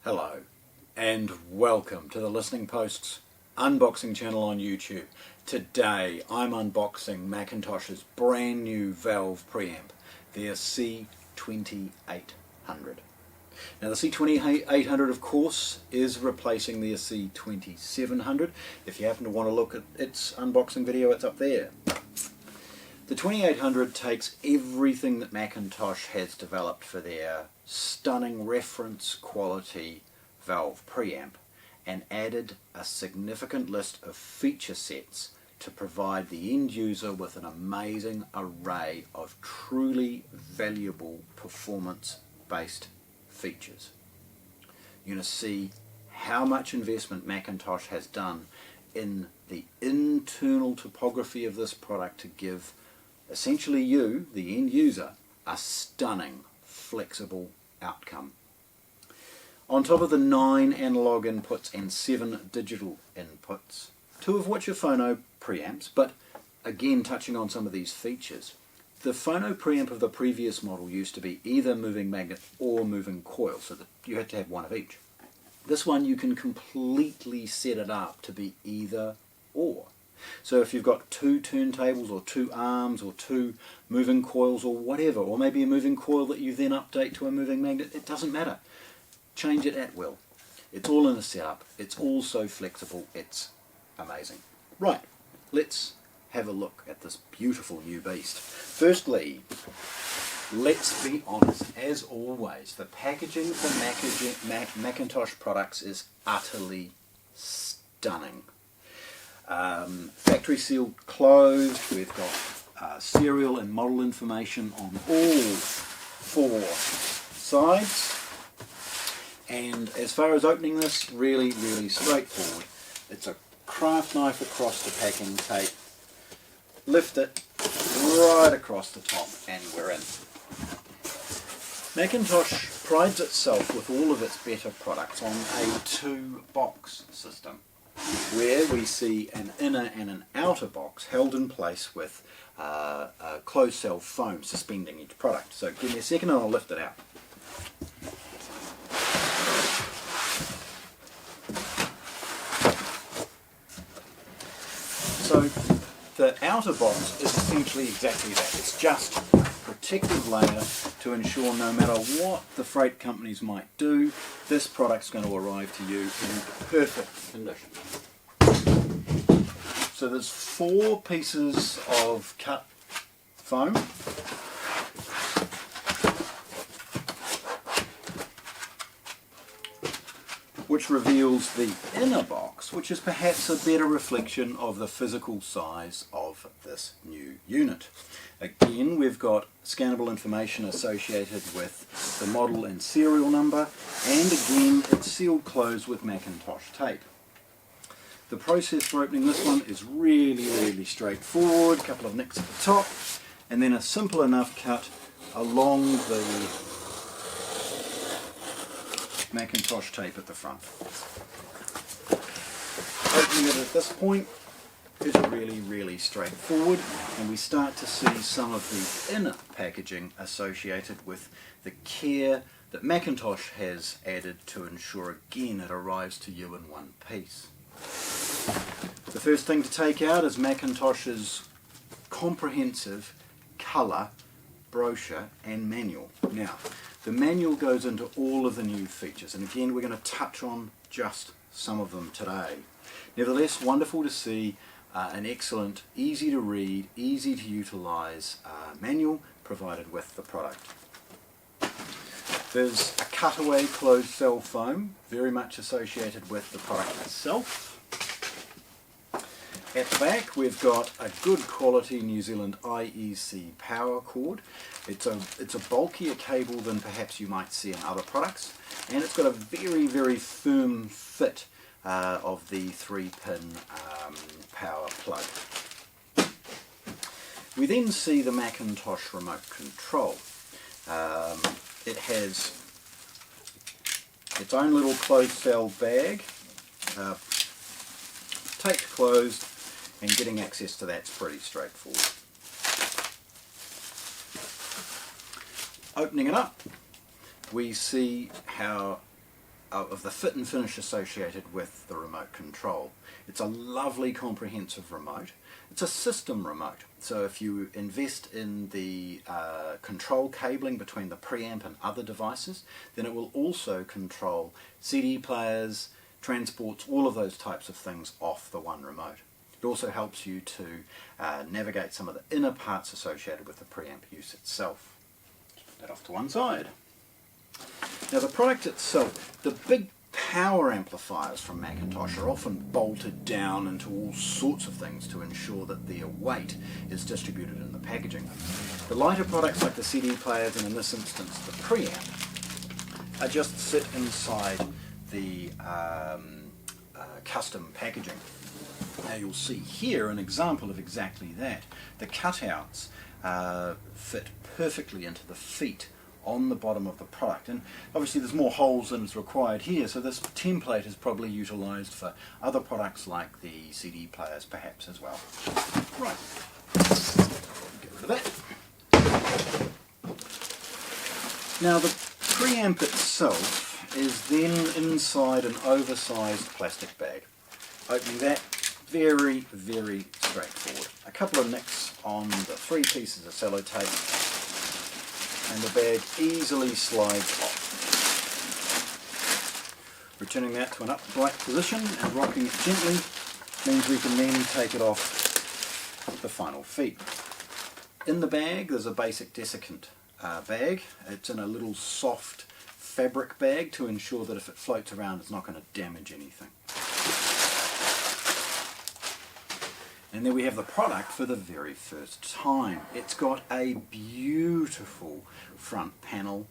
Hello and welcome to the Listening Post's unboxing channel on YouTube. Today I'm unboxing McIntosh's brand new valve preamp, their C2800. Now the C2800 of course is replacing their C2700. If you happen to want to look at its unboxing video, it's up there. The 2800 takes everything that McIntosh has developed for their stunning reference quality valve preamp and added a significant list of feature sets to provide the end user with an amazing array of truly valuable performance-based features. You're going to see how much investment McIntosh has done in the internal topography of this product to give essentially you, the end user, a stunning, flexible outcome. On top of the 9 analog inputs and 7 digital inputs, 2 of which are phono preamps, but again touching on some of these features. The phono preamp of the previous model used to be either moving magnet or moving coil, so that you had to have one of each. This one you can completely set it up to be either or. So if you've got 2 turntables or 2 arms or 2 moving coils or whatever, or maybe a moving coil that you then update to a moving magnet, it doesn't matter. Change it at will. It's all in the setup. It's all so flexible. It's amazing. Right, let's have a look at this beautiful new beast. Firstly, let's be honest, as always, the packaging for McIntosh products is utterly stunning. Factory sealed closed. We've got serial and model information on all 4 sides, and as far as opening this, really straightforward. It's a craft knife across the packing tape, lift it right across the top and we're in. McIntosh prides itself with all of its better products on a 2-box system, where we see an inner and an outer box held in place with a closed cell foam suspending each product. So give me a second and I'll lift it out. So the outer box is essentially exactly that. It's just a protective layer to ensure no matter what the freight companies might do, this product's going to arrive to you in perfect condition. So there's 4 pieces of cut foam. Which reveals the inner box, which is perhaps a better reflection of the physical size of this new unit. Again, we've got scannable information associated with the model and serial number, and again it's sealed closed with McIntosh tape. The process for opening this one is really straightforward. A couple of nicks at the top, and then a simple enough cut along the McIntosh tape at the front. Opening it at this point is really straightforward, and we start to see some of the inner packaging associated with the care that McIntosh has added to ensure again it arrives to you in one piece. The first thing to take out is McIntosh's comprehensive colour brochure and manual. Now, the manual goes into all of the new features, and again we're going to touch on just some of them today. Nevertheless, wonderful to see an excellent, easy to read, easy to utilise manual provided with the product. There's a cutaway closed cell foam, very much associated with the product itself. At the back we've got a good quality New Zealand IEC power cord. It's a bulkier cable than perhaps you might see in other products, and it's got a very firm fit of the 3-pin power plug. We then see the McIntosh remote control. It has its own little closed cell bag, taped closed, and getting access to that's pretty straightforward. Opening it up, we see how of the fit and finish associated with the remote control. It's a lovely comprehensive remote. It's a system remote, so if you invest in the control cabling between the preamp and other devices, then it will also control CD players, transports, all of those types of things off the one remote. It also helps you to navigate some of the inner parts associated with the preamp use itself. Just put that off to one side. Now the product itself, the big power amplifiers from McIntosh are often bolted down into all sorts of things to ensure that their weight is distributed in the packaging. The lighter products like the CD players, and in this instance the preamp, just sit inside the custom packaging. Now you'll see here an example of exactly that. The cutouts fit perfectly into the feet on the bottom of the product, and obviously there's more holes than is required here, so this template is probably utilised for other products like the CD players perhaps as well. Right, get rid of that. Now the preamp itself is then inside an oversized plastic bag. Opening that, very, very straightforward. A couple of nicks on the 3 pieces of sellotape, and the bag easily slides off. Returning that to an upright position and rocking it gently means we can then take it off the final feet. In the bag there's a basic desiccant bag. It's in a little soft fabric bag to ensure that if it floats around it's not going to damage anything. And then we have the product for the very first time. It's got a beautiful front panel.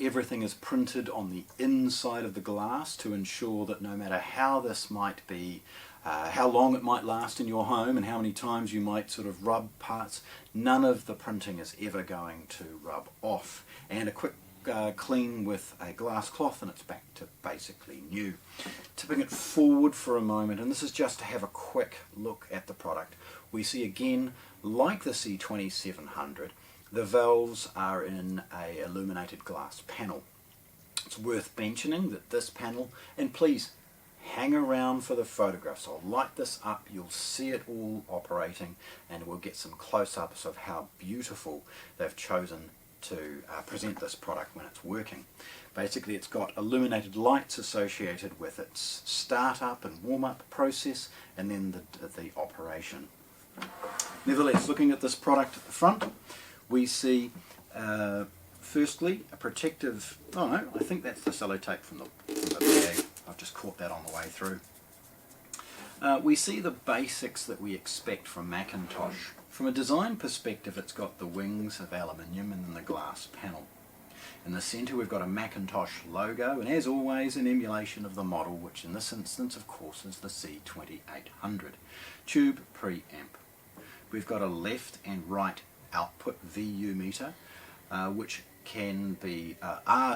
Everything is printed on the inside of the glass to ensure that no matter how this might be, how long it might last in your home and how many times you might sort of rub parts, none of the printing is ever going to rub off. And a quick clean with a glass cloth and it's back to basically new. Tipping it forward for a moment, and this is just to have a quick look at the product. We see again, like the C2800, the valves are in a illuminated glass panel. It's worth mentioning that this panel, and please hang around for the photographs. I'll light this up, you'll see it all operating, and we'll get some close-ups of how beautiful they've chosen to present this product when it's working. Basically it's got illuminated lights associated with its startup and warm-up process, and then the operation. Nevertheless, looking at this product at the front, we see firstly a protective, oh no, I think that's the sellotape from the bag. I've just caught that on the way through. We see the basics that we expect from McIntosh. From a design perspective, it's got the wings of aluminium and then the glass panel. In the centre we've got a McIntosh logo, and as always an emulation of the model, which in this instance of course is the C2800 Tube Preamp. We've got a left and right output VU meter, which can be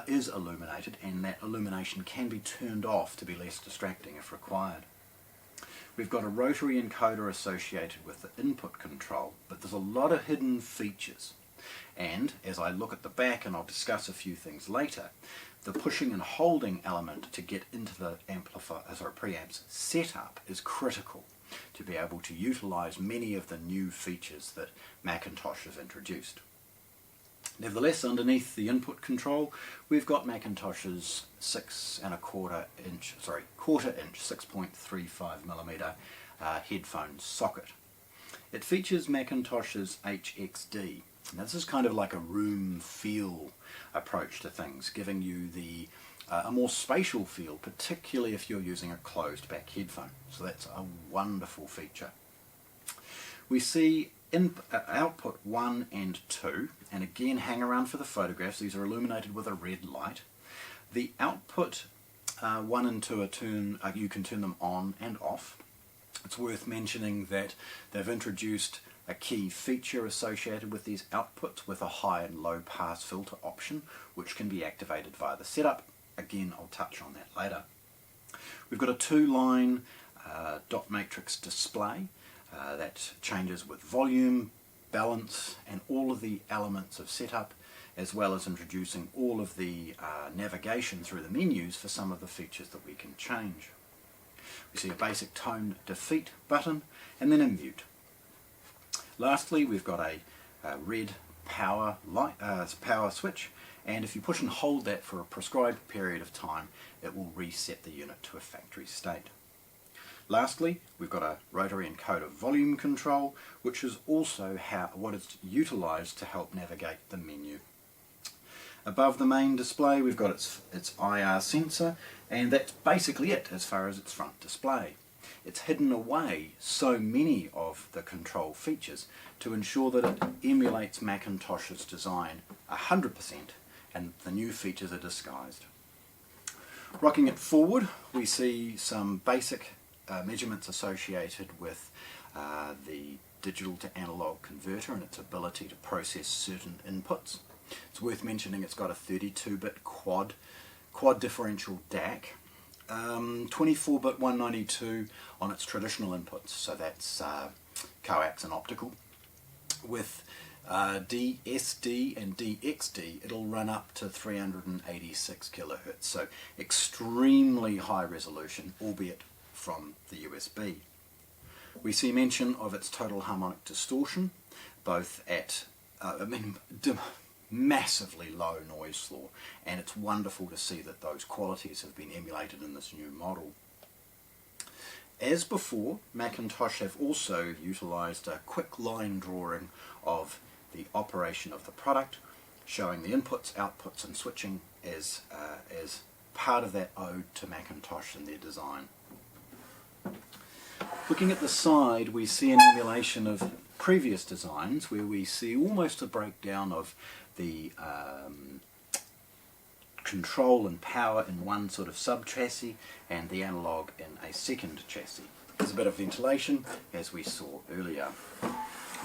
is illuminated, and that illumination can be turned off to be less distracting if required. We've got a rotary encoder associated with the input control, but there's a lot of hidden features. And as I look at the back, and I'll discuss a few things later, the pushing and holding element to get into the preamp's setup is critical to be able to utilize many of the new features that McIntosh has introduced. Nevertheless, underneath the input control, we've got McIntosh's quarter inch 6.35mm headphone socket. It features McIntosh's HXD. Now this is kind of like a room feel approach to things, giving you a more spatial feel, particularly if you're using a closed back headphone. So that's a wonderful feature. We see output 1 and 2, and again hang around for the photographs. These are illuminated with a red light. The output 1 and 2 are you can turn them on and off. It's worth mentioning that they've introduced a key feature associated with these outputs with a high and low pass filter option, which can be activated via the setup. Again, I'll touch on that later. We've got a 2-line dot matrix display that changes with volume, balance, and all of the elements of setup. as well as introducing all of the navigation through the menus for some of the features that we can change. We see a basic tone defeat button and then a mute. Lastly, we've got a red power switch, and if you push and hold that for a prescribed period of time, it will reset the unit to a factory state. Lastly, we've got a rotary encoder volume control, which is also what is utilised to help navigate the menu. Above the main display, we've got its IR sensor, and that's basically it as far as its front display. It's hidden away so many of the control features to ensure that it emulates McIntosh's design 100%, and the new features are disguised. Rocking it forward, we see some basic measurements associated with the digital to analog converter and its ability to process certain inputs. It's worth mentioning it's got a 32-bit quad differential DAC, 24-bit 192 on its traditional inputs, so that's coax and optical. With DSD and DXD, it'll run up to 386 kilohertz, so extremely high resolution, albeit from the USB. We see mention of its total harmonic distortion, both at massively low noise floor, and it's wonderful to see that those qualities have been emulated in this new model. As before, McIntosh have also utilised a quick line drawing of the operation of the product, showing the inputs, outputs and switching as part of that ode to McIntosh and their design. Looking at the side, we see an emulation of previous designs where we see almost a breakdown of the control and power in one sort of sub-chassis and the analog in a second chassis. There's a bit of ventilation, as we saw earlier.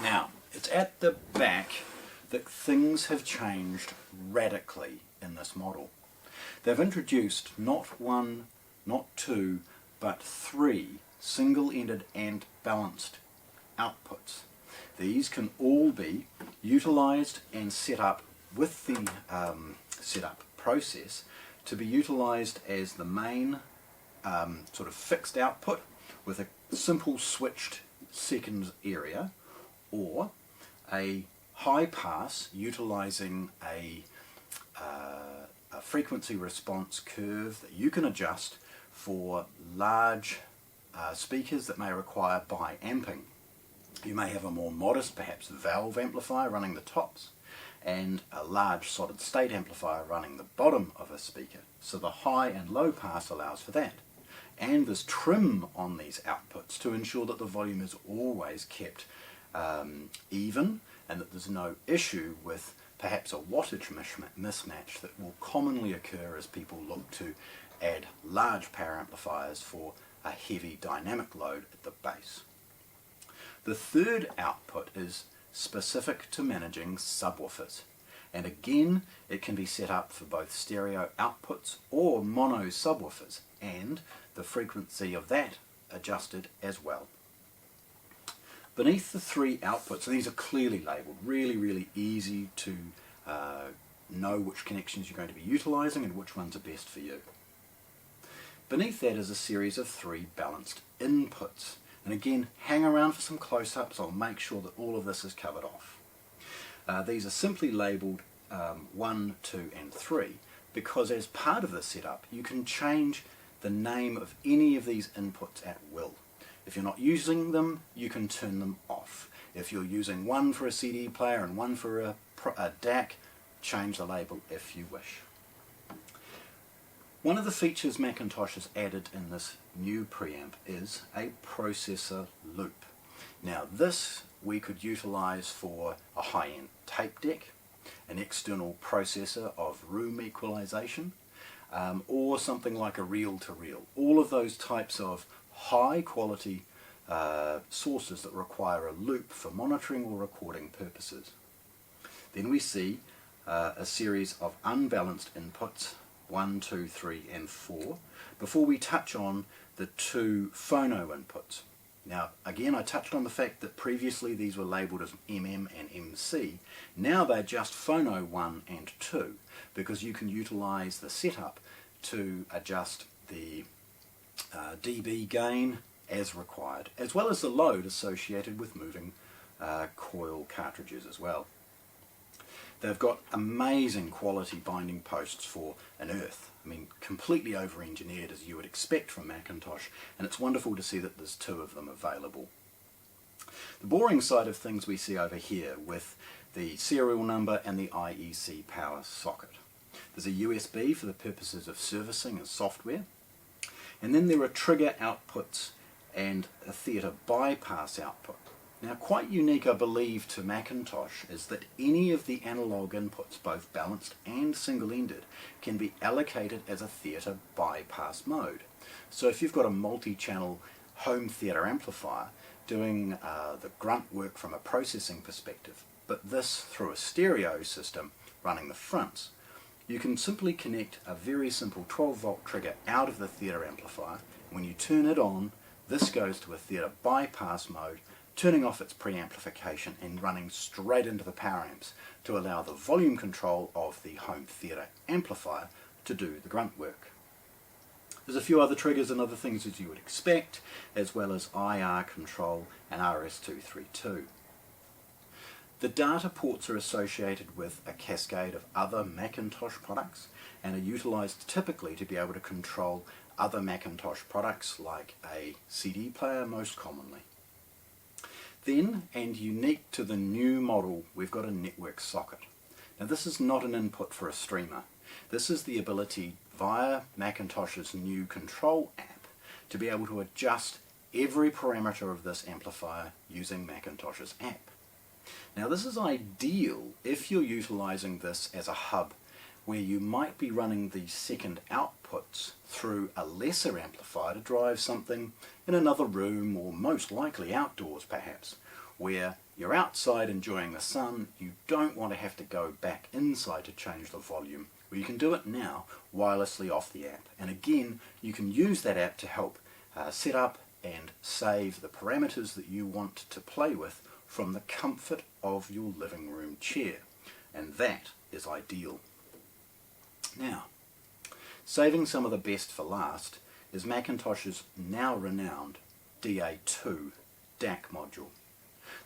Now, it's at the back that things have changed radically in this model. They've introduced not one, not two, but three single-ended and balanced outputs. These can all be utilised and set up with the setup process to be utilised as the main sort of fixed output with a simple switched second area, or a high pass utilising a frequency response curve that you can adjust for large speakers that may require bi-amping. You may have a more modest, perhaps valve amplifier running the tops, and a large solid state amplifier running the bottom of a speaker. So the high and low pass allows for that. And there's trim on these outputs to ensure that the volume is always kept even, and that there's no issue with perhaps a wattage mismatch that will commonly occur as people look to add large power amplifiers for a heavy dynamic load at the base. The third output is specific to managing subwoofers, and again it can be set up for both stereo outputs or mono subwoofers, and the frequency of that adjusted as well. Beneath the three outputs, and these are clearly labelled, really easy to know which connections you're going to be utilising and which ones are best for you. Beneath that is a series of three balanced inputs. And again, hang around for some close-ups. I'll make sure that all of this is covered off. These are simply labelled 1, 2 and 3 because as part of the setup you can change the name of any of these inputs at will. If you're not using them, you can turn them off. If you're using one for a CD player and one for a DAC, change the label if you wish. One of the features McIntosh has added in this new preamp is a processor loop. Now this we could utilise for a high-end tape deck, an external processor of room equalization, or something like a reel-to-reel. All of those types of high-quality sources that require a loop for monitoring or recording purposes. Then we see a series of unbalanced inputs, 1, 2, 3 and 4, before we touch on the two phono inputs. Now again, I touched on the fact that previously these were labelled as MM and MC. Now they're just phono 1 and 2 because you can utilise the setup to adjust the dB gain as required, as well as the load associated with moving coil cartridges as well. They've got amazing quality binding posts for an earth. I mean, completely over-engineered as you would expect from McIntosh, and it's wonderful to see that there's 2 of them available. The boring side of things we see over here with the serial number and the IEC power socket. There's a USB for the purposes of servicing and software, and then there are trigger outputs and a theatre bypass output. Now, quite unique, I believe, to McIntosh is that any of the analog inputs, both balanced and single-ended, can be allocated as a theatre bypass mode. So if you've got a multi-channel home theatre amplifier doing the grunt work from a processing perspective, but this through a stereo system running the fronts, you can simply connect a very simple 12-volt trigger out of the theatre amplifier. When you turn it on, this goes to a theatre bypass mode, turning off its preamplification and running straight into the power amps to allow the volume control of the home theatre amplifier to do the grunt work. There's a few other triggers and other things as you would expect, as well as IR control and RS232. The data ports are associated with a cascade of other McIntosh products and are utilised typically to be able to control other McIntosh products like a CD player most commonly. Then, and unique to the new model, we've got a network socket. Now this is not an input for a streamer. This is the ability via McIntosh's new control app to be able to adjust every parameter of this amplifier using McIntosh's app. Now this is ideal if you're utilising this as a hub where you might be running the second outputs through a lesser amplifier to drive something in another room, or most likely outdoors perhaps, where you're outside enjoying the sun, you don't want to have to go back inside to change the volume. Well, you can do it now wirelessly off the app, and again you can use that app to help set up and save the parameters that you want to play with from the comfort of your living room chair, and that is ideal. Now, saving some of the best for last is McIntosh's now renowned DA2 DAC module.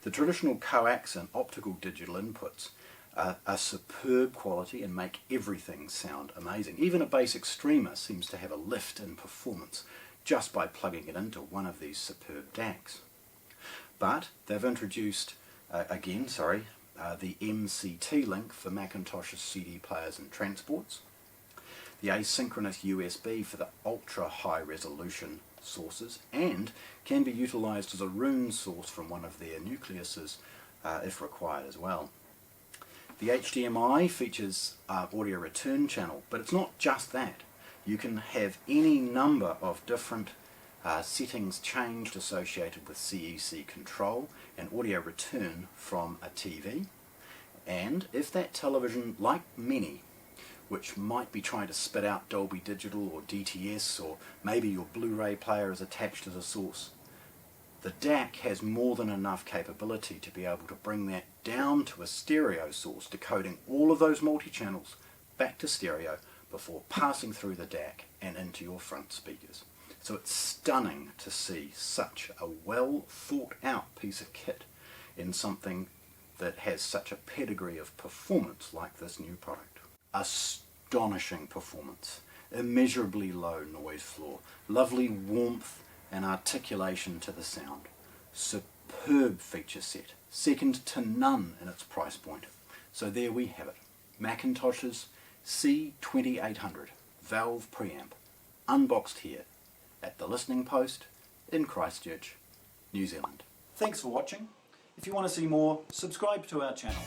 The traditional coax and optical digital inputs are superb quality and make everything sound amazing. Even a basic streamer seems to have a lift in performance just by plugging it into one of these superb DACs. But they've introduced, the MCT link for McIntosh's CD players and transports, the asynchronous USB for the ultra high resolution sources, and can be utilised as a room source from one of their nucleuses if required as well. The HDMI features audio return channel, but it's not just that. You can have any number of different settings changed associated with CEC control and audio return from a TV. And if that television, like many, which might be trying to spit out Dolby Digital or DTS, or maybe your Blu-ray player is attached as a source, the DAC has more than enough capability to be able to bring that down to a stereo source, decoding all of those multi-channels back to stereo before passing through the DAC and into your front speakers. So it's stunning to see such a well thought out piece of kit in something that has such a pedigree of performance like this new product. Astonishing performance, immeasurably low noise floor, lovely warmth and articulation to the sound, superb feature set, second to none in its price point. So there we have it, McIntosh's C2800 valve preamp, unboxed here at the Listening Post in Christchurch, New Zealand. Thanks for watching. If you want to see more, subscribe to our channel.